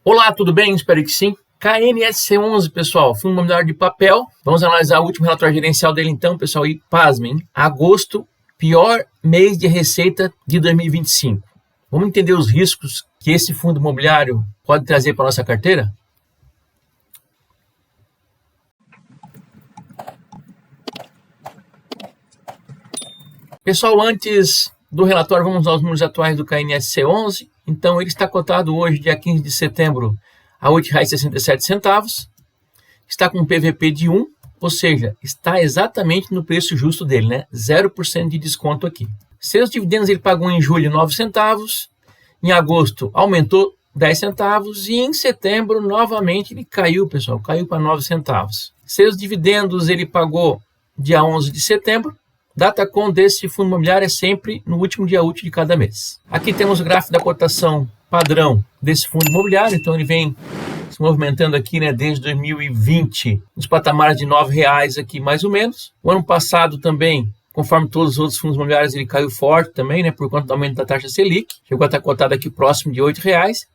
Olá, tudo bem? Espero que sim. KNSC11, pessoal, fundo imobiliário de papel. Vamos analisar o último relatório gerencial dele então, pessoal, e pasmem, agosto, pior mês de receita de 2025. Vamos entender os riscos que esse fundo imobiliário pode trazer para a nossa carteira? Pessoal, antes do relatório, vamos aos números atuais do KNSC11. Então, ele está cotado hoje, dia 15 de setembro, a R$ 8,67. Está com um PVP de 1, ou seja, está exatamente no preço justo dele, né? 0% de desconto aqui. Seus dividendos ele pagou em julho 9 centavos, em agosto aumentou 10 centavos e em setembro novamente ele caiu, pessoal, caiu para 9 centavos. Seus dividendos ele pagou dia 11 de setembro. Data com desse fundo imobiliário é sempre no último dia útil de cada mês. Aqui temos o gráfico da cotação padrão desse fundo imobiliário, então ele vem se movimentando aqui, né, desde 2020, nos patamares de R$ 9,00 aqui mais ou menos. O ano passado também, conforme todos os outros fundos imobiliários, ele caiu forte também, né, por conta do aumento da taxa Selic. Chegou a estar cotado aqui próximo de R$ 8,00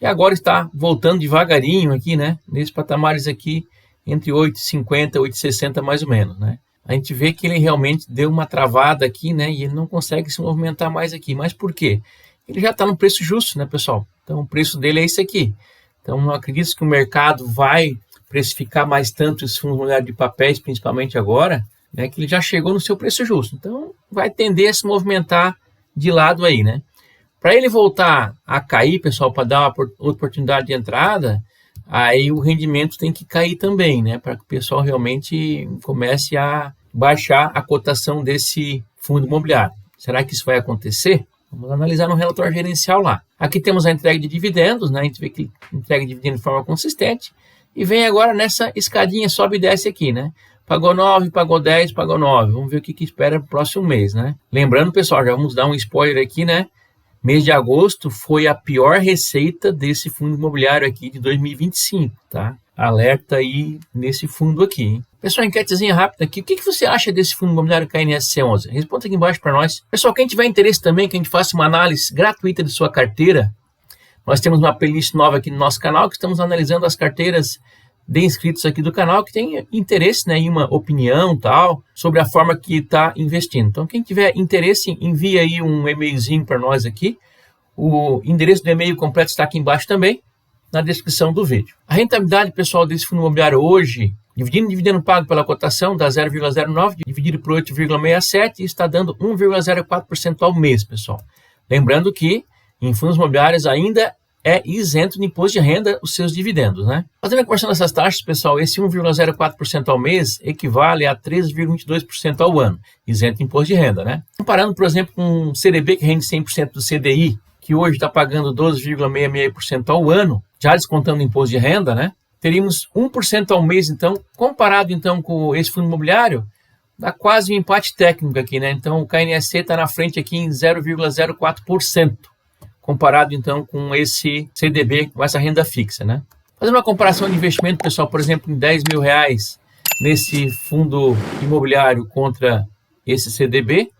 e agora está voltando devagarinho aqui, né, nesses patamares aqui entre 8,50 e 8,60 mais ou menos, né. A gente vê que ele realmente deu uma travada aqui, né? E ele não consegue se movimentar mais aqui. Mas por quê? Ele já está no preço justo, né, pessoal? Então, o preço dele é esse aqui. Então, não acredito que o mercado vai precificar mais tanto esse fundo imobiliário de papéis, principalmente agora, né? Que ele já chegou no seu preço justo. Então, vai tender a se movimentar de lado aí, né? Para ele voltar a cair, pessoal, para dar uma oportunidade de entrada, aí o rendimento tem que cair também, né? Para que o pessoal realmente comece a baixar a cotação desse fundo imobiliário. Será que isso vai acontecer? Vamos analisar no relatório gerencial lá. Aqui temos a entrega de dividendos, né? A gente vê que entrega dividendos de forma consistente. E vem agora nessa escadinha, sobe e desce aqui, né? Pagou 9, pagou 10, pagou 9. Vamos ver o que espera no próximo mês, né? Lembrando, pessoal, já vamos dar um spoiler aqui, né? Mês de agosto foi a pior receita desse fundo imobiliário aqui de 2025, tá? Alerta aí nesse fundo aqui, hein? Pessoal, enquetezinha rápida aqui. O que você acha desse fundo imobiliário KNSC11? Responda aqui embaixo para nós. Pessoal, quem tiver interesse também que a gente faça uma análise gratuita de sua carteira, nós temos uma playlist nova aqui no nosso canal que estamos analisando as carteiras de inscritos aqui do canal que tem interesse, né, em uma opinião tal sobre a forma que está investindo. Então, quem tiver interesse, envia aí um e-mailzinho para nós aqui. O endereço do e-mail completo está aqui embaixo também, na descrição do vídeo. A rentabilidade, pessoal, desse fundo imobiliário hoje, dividindo o dividendo pago pela cotação, dá 0,09, dividido por 8,67, e está dando 1,04% ao mês, pessoal. Lembrando que em fundos imobiliários ainda é isento de imposto de renda os seus dividendos, né? Fazendo a conversão dessas taxas, pessoal, esse 1,04% ao mês equivale a 13,22% ao ano, isento de imposto de renda, né? Comparando, por exemplo, com um CDB que rende 100% do CDI, que hoje está pagando 12,66% ao ano, já descontando o imposto de renda, né? Teríamos 1% ao mês, então, comparado então com esse fundo imobiliário, dá quase um empate técnico aqui, né? Então, o KNSC está na frente aqui em 0,04%. Comparado, então, com esse CDB, com essa renda fixa, né? Fazendo uma comparação de investimento, pessoal, por exemplo, em R$ 10.000 nesse fundo imobiliário contra esse CDB,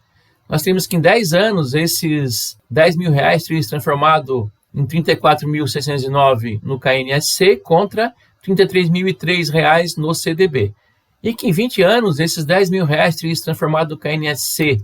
nós temos que em 10 anos, esses R$ 10.000 teriam se transformado em R$ 34.609 no KNSC contra R$ 33.003 no CDB. E que em 20 anos, esses R$ 10.000 teriam se transformado no KNSC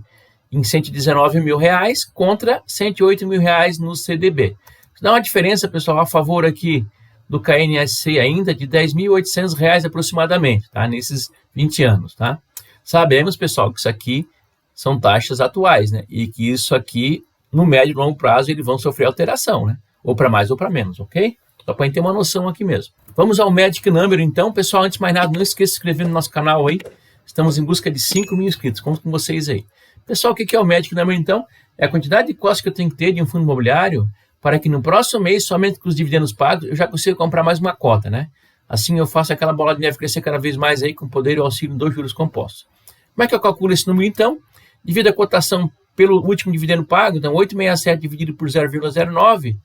em R$ 119.000 contra R$ 108.000 no CDB. Isso dá uma diferença, pessoal, a favor aqui do KNSC ainda de R$ 10.800 aproximadamente, tá? Nesses 20 anos, tá? Sabemos, pessoal, que isso aqui são taxas atuais, né? E que isso aqui, no médio e longo prazo, eles vão sofrer alteração, né? Ou para mais ou para menos, ok? Só para a gente ter uma noção aqui mesmo. Vamos ao Magic Number, então. Pessoal, antes de mais nada, não esqueça de se inscrever no nosso canal aí. Estamos em busca de 5.000 inscritos. Conto com vocês aí. Pessoal, o que é o Magic Number, então? É a quantidade de costas que eu tenho que ter de um fundo imobiliário para que no próximo mês, somente com os dividendos pagos, eu já consiga comprar mais uma cota, né? Assim eu faço aquela bola de neve crescer cada vez mais aí com o poder e o auxílio dos juros compostos. Como é que eu calculo esse número, então? Divido a cotação pelo último dividendo pago, então 8,67 dividido por 0,09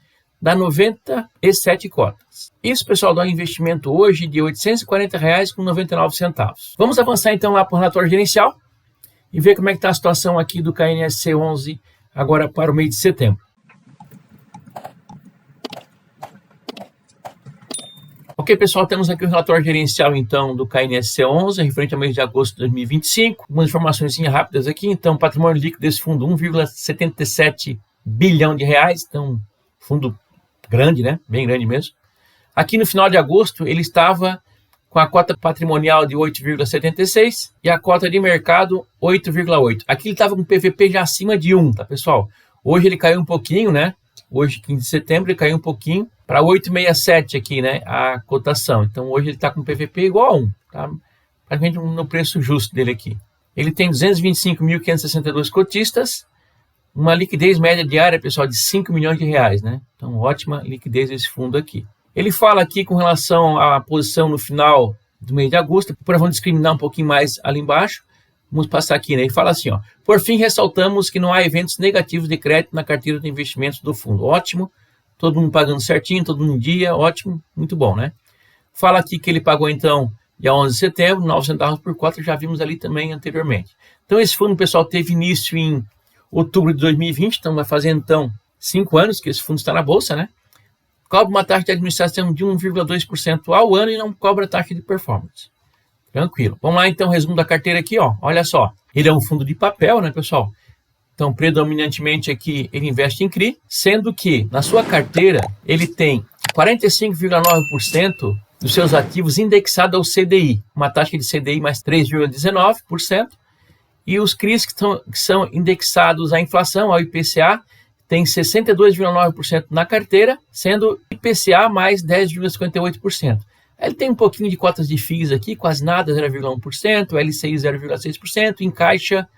dá 97 cotas. Isso, pessoal, dá um investimento hoje de R$ 840,99. Vamos avançar, então, lá para o relatório gerencial e ver como é que está a situação aqui do KNSC11 agora para o mês de setembro. Ok, pessoal, temos aqui o relatório gerencial, então, do KNSC11, referente ao mês de agosto de 2025. Algumas informações rápidas aqui. Então, patrimônio líquido desse fundo, 1,77 bilhão de reais. Então, fundo grande, né? Bem grande mesmo. Aqui no final de agosto, ele estava com a cota patrimonial de 8,76 e a cota de mercado 8,8. Aqui ele estava com PVP já acima de 1, tá, pessoal? Hoje ele caiu um pouquinho, né? Hoje, 15 de setembro, ele caiu um pouquinho para 8,67 aqui, né? A cotação. Então, hoje ele está com PVP igual a 1, tá? Praticamente no preço justo dele aqui. Ele tem 225.562 cotistas, uma liquidez média diária, pessoal, de 5 milhões de reais, né? Então, ótima liquidez desse fundo aqui. Ele fala aqui com relação à posição no final do mês de agosto. Depois vamos discriminar um pouquinho mais ali embaixo. Vamos passar aqui, né? Ele fala assim, ó. Por fim, ressaltamos que não há eventos negativos de crédito na carteira de investimentos do fundo. Ótimo. Todo mundo pagando certinho, todo mundo em dia. Ótimo. Muito bom, né? Fala aqui que ele pagou, então, dia 11 de setembro, 9 centavos por cota. Já vimos ali também anteriormente. Então, esse fundo, pessoal, teve início em outubro de 2020. Então, vai fazendo, então, 5 anos que esse fundo está na bolsa, né? Cobra uma taxa de administração de 1,2% ao ano e não cobra taxa de performance. Tranquilo. Vamos lá, então, resumo da carteira aqui, ó. Olha só. Ele é um fundo de papel, né, pessoal? Então, predominantemente aqui, ele investe em CRI, sendo que, na sua carteira, ele tem 45,9% dos seus ativos indexados ao CDI, uma taxa de CDI mais 3,19%, e os CRIs que são indexados à inflação, ao IPCA, tem 62,9% na carteira, sendo IPCA mais 10,58%. Ele tem um pouquinho de cotas de FIIs aqui, quase nada, 0,1%, LCI 0,6%, em caixa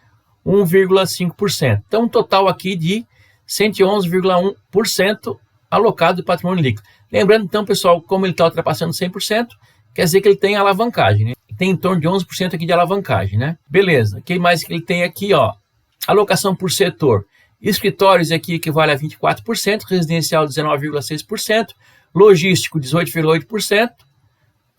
1,5%. Então, um total aqui de 111,1% alocado de patrimônio líquido. Lembrando, então, pessoal, como ele está ultrapassando 100%, quer dizer que ele tem alavancagem, né? Tem em torno de 11% aqui de alavancagem, né? Beleza. O que mais que ele tem aqui, ó? Alocação por setor. Escritórios aqui equivale a 24%, residencial 19,6%, logístico 18,8%,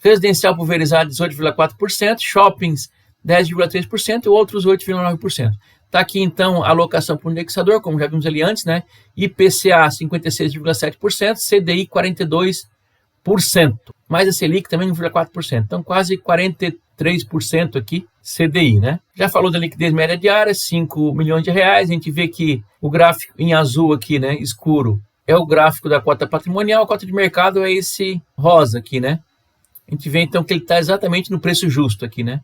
residencial pulverizado 18,4%, shoppings 10,3% e outros 8,9%. Está aqui então a alocação por indexador, como já vimos ali antes, né? IPCA 56,7%, CDI 42%, mais a Selic também 1,4%. Então quase 43% aqui CDI, né? Já falou da liquidez média diária, 5 milhões de reais. A gente vê que o gráfico em azul aqui, né, escuro, é o gráfico da cota patrimonial, a cota de mercado é esse rosa aqui, né? A gente vê então que ele está exatamente no preço justo aqui, né?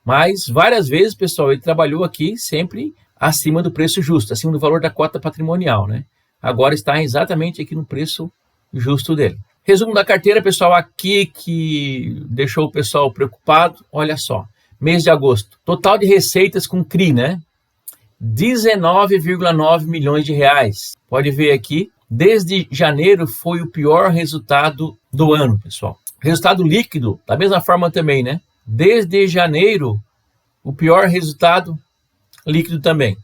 Mas várias vezes, pessoal, ele trabalhou aqui sempre acima do preço justo, acima do valor da cota patrimonial, né? Agora está exatamente aqui no preço justo dele. Resumo da carteira, pessoal, aqui que deixou o pessoal preocupado, olha só. Mês de agosto, total de receitas com CRI, né? 19,9 milhões de reais. Pode ver aqui, desde janeiro foi o pior resultado do ano, pessoal. Resultado líquido, da mesma forma também, né? Desde janeiro, o pior resultado líquido também,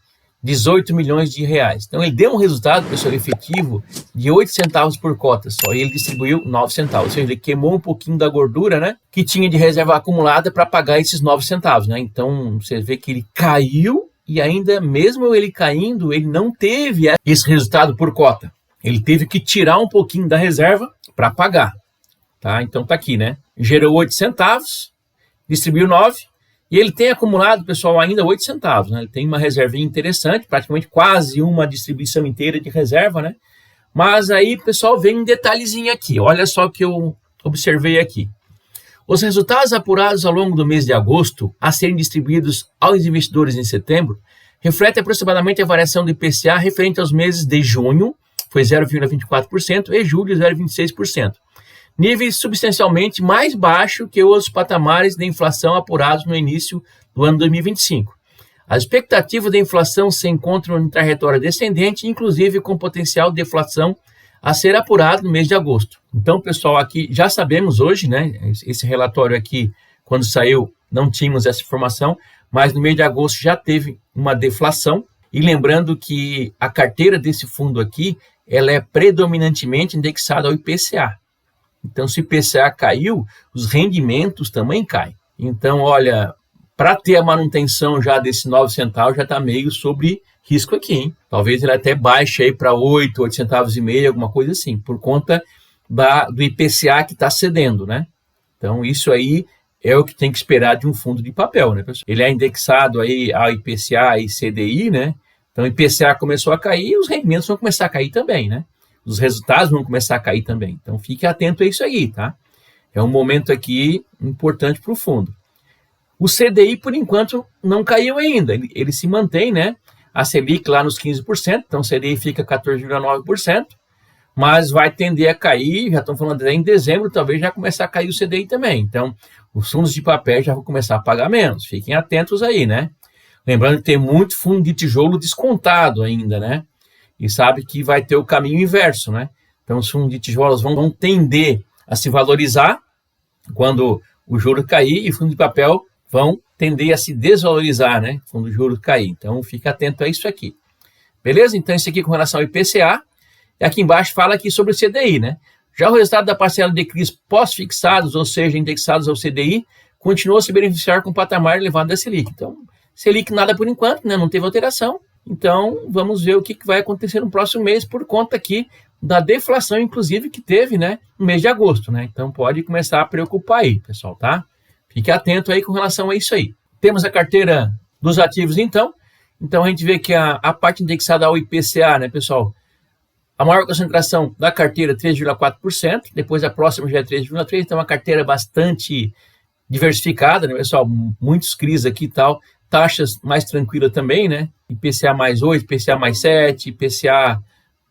18 milhões de reais. Então, ele deu um resultado, pessoal, efetivo de 8 centavos por cota só, e ele distribuiu 9 centavos. Ou seja, ele queimou um pouquinho da gordura, né, que tinha de reserva acumulada para pagar esses 9 centavos, né? Então, você vê que ele caiu e ainda, mesmo ele caindo, ele não teve esse resultado por cota. Ele teve que tirar um pouquinho da reserva para pagar. Tá? Então tá aqui, né? Gerou 8 centavos, distribuiu 9, e ele tem acumulado, pessoal, ainda 8 centavos, né? Ele tem uma reservinha interessante, praticamente quase uma distribuição inteira de reserva, né? Mas aí, pessoal, vem um detalhezinho aqui. Olha só o que eu observei aqui. Os resultados apurados ao longo do mês de agosto, a serem distribuídos aos investidores em setembro, refletem aproximadamente a variação do IPCA referente aos meses de junho, foi 0,24%, e julho, 0,26%. Níveis substancialmente mais baixos que os patamares de inflação apurados no início do ano 2025. As expectativas de inflação se encontram em trajetória descendente, inclusive com potencial de deflação a ser apurado no mês de agosto. Então, pessoal, aqui já sabemos hoje, né? Esse relatório aqui, quando saiu, não tínhamos essa informação, mas no mês de agosto já teve uma deflação. E lembrando que a carteira desse fundo aqui, ela é predominantemente indexada ao IPCA. Então, se o IPCA caiu, os rendimentos também caem. Então, olha, para ter a manutenção já desse 9 centavos, já está meio sobre risco aqui, hein? Talvez ele até baixe aí para 8 centavos e meio, alguma coisa assim, por conta do IPCA que está cedendo, né? Então, isso aí é o que tem que esperar de um fundo de papel, né, pessoal? Ele é indexado aí ao IPCA e CDI, né? Então, o IPCA começou a cair e os rendimentos vão começar a cair também, né? Os resultados vão começar a cair também. Então, fique atento a isso aí, tá? É um momento aqui importante para o fundo. O CDI, por enquanto, não caiu ainda. Ele se mantém, né? A Selic lá nos 15%, então o CDI fica 14,9%, mas vai tender a cair, já estão falando em dezembro, talvez já começar a cair o CDI também. Então, os fundos de papel já vão começar a pagar menos. Fiquem atentos aí, né? Lembrando que tem muito fundo de tijolo descontado ainda, né? E sabe que vai ter o caminho inverso, né? Então, os fundos de tijolos vão tender a se valorizar quando o juro cair e os fundos de papel vão tender a se desvalorizar, né? Quando o juro cair. Então, fica atento a isso aqui. Beleza? Então, isso aqui com relação ao IPCA. E aqui embaixo fala aqui sobre o CDI, né? Já o resultado da parcela de CRIs pós-fixados, ou seja, indexados ao CDI, continuou a se beneficiar com o patamar elevado da Selic. Então, Selic nada por enquanto, né? Não teve alteração. Então, vamos ver o que vai acontecer no próximo mês por conta aqui da deflação, inclusive, que teve, né, no mês de agosto, né? Então, pode começar a preocupar aí, pessoal, tá? Fique atento aí com relação a isso aí. Temos a carteira dos ativos, então. Então, a gente vê que a parte indexada ao IPCA, né, pessoal? A maior concentração da carteira, 3,4%. Depois, a próxima já é 3,3%. Então, uma carteira bastante diversificada, né, pessoal? Muitos CRIs aqui e tal. Taxas mais tranquilas também, né? IPCA mais 8, IPCA mais 7, IPCA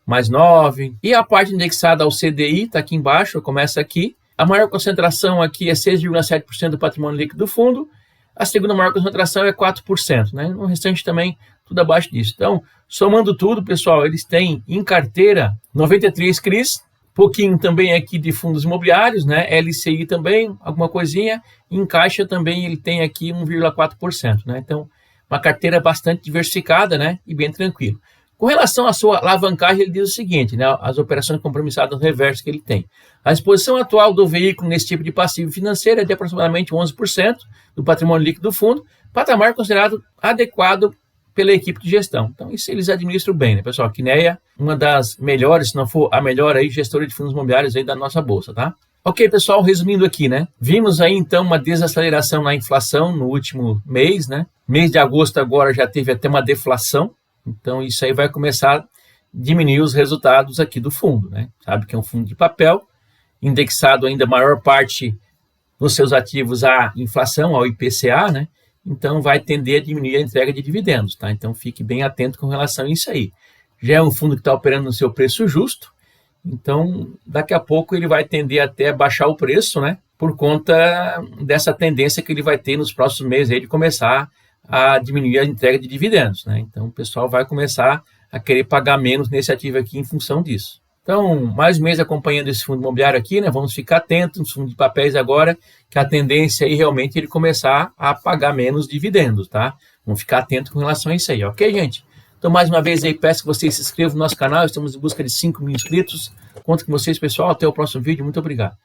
mais 9. E a parte indexada ao CDI, está aqui embaixo, começa aqui. A maior concentração aqui é 6,7% do patrimônio líquido do fundo. A segunda maior concentração é 4%, né? No restante também, tudo abaixo disso. Então, somando tudo, pessoal, eles têm em carteira 93 CRIs, pouquinho também aqui de fundos imobiliários, né? LCI também, alguma coisinha. Em caixa também ele tem aqui 1,4%, né? Então, uma carteira bastante diversificada, né? E bem tranquilo. Com relação à sua alavancagem, ele diz o seguinte, né? As operações compromissadas no reverso que ele tem. A exposição atual do veículo nesse tipo de passivo financeiro é de aproximadamente 11% do patrimônio líquido do fundo, patamar considerado adequado pela equipe de gestão. Então, isso eles administram bem, né, pessoal? A Quineia, uma das melhores, se não for a melhor aí, gestora de fundos imobiliários aí da nossa bolsa, tá? Ok, pessoal, resumindo aqui, né? Vimos aí, então, uma desaceleração na inflação no último mês, né? Mês de agosto agora já teve até uma deflação. Então, isso aí vai começar a diminuir os resultados aqui do fundo, né? Sabe que é um fundo de papel, indexado ainda a maior parte dos seus ativos à inflação, ao IPCA, né? Então, vai tender a diminuir a entrega de dividendos, tá? Então, fique bem atento com relação a isso aí. Já é um fundo que está operando no seu preço justo, então, daqui a pouco ele vai tender até a baixar o preço, né? Por conta dessa tendência que ele vai ter nos próximos meses aí de começar a diminuir a entrega de dividendos, né? Então, o pessoal vai começar a querer pagar menos nesse ativo aqui em função disso. Então, mais um mês acompanhando esse fundo imobiliário aqui, né? Vamos ficar atentos nos fundos de papéis agora, que a tendência aí realmente é ele começar a pagar menos dividendos, tá? Vamos ficar atentos com relação a isso aí, ok, gente? Então, mais uma vez aí, peço que vocês se inscrevam no nosso canal, estamos em busca de 5 mil inscritos. Conto com vocês, pessoal, até o próximo vídeo, muito obrigado.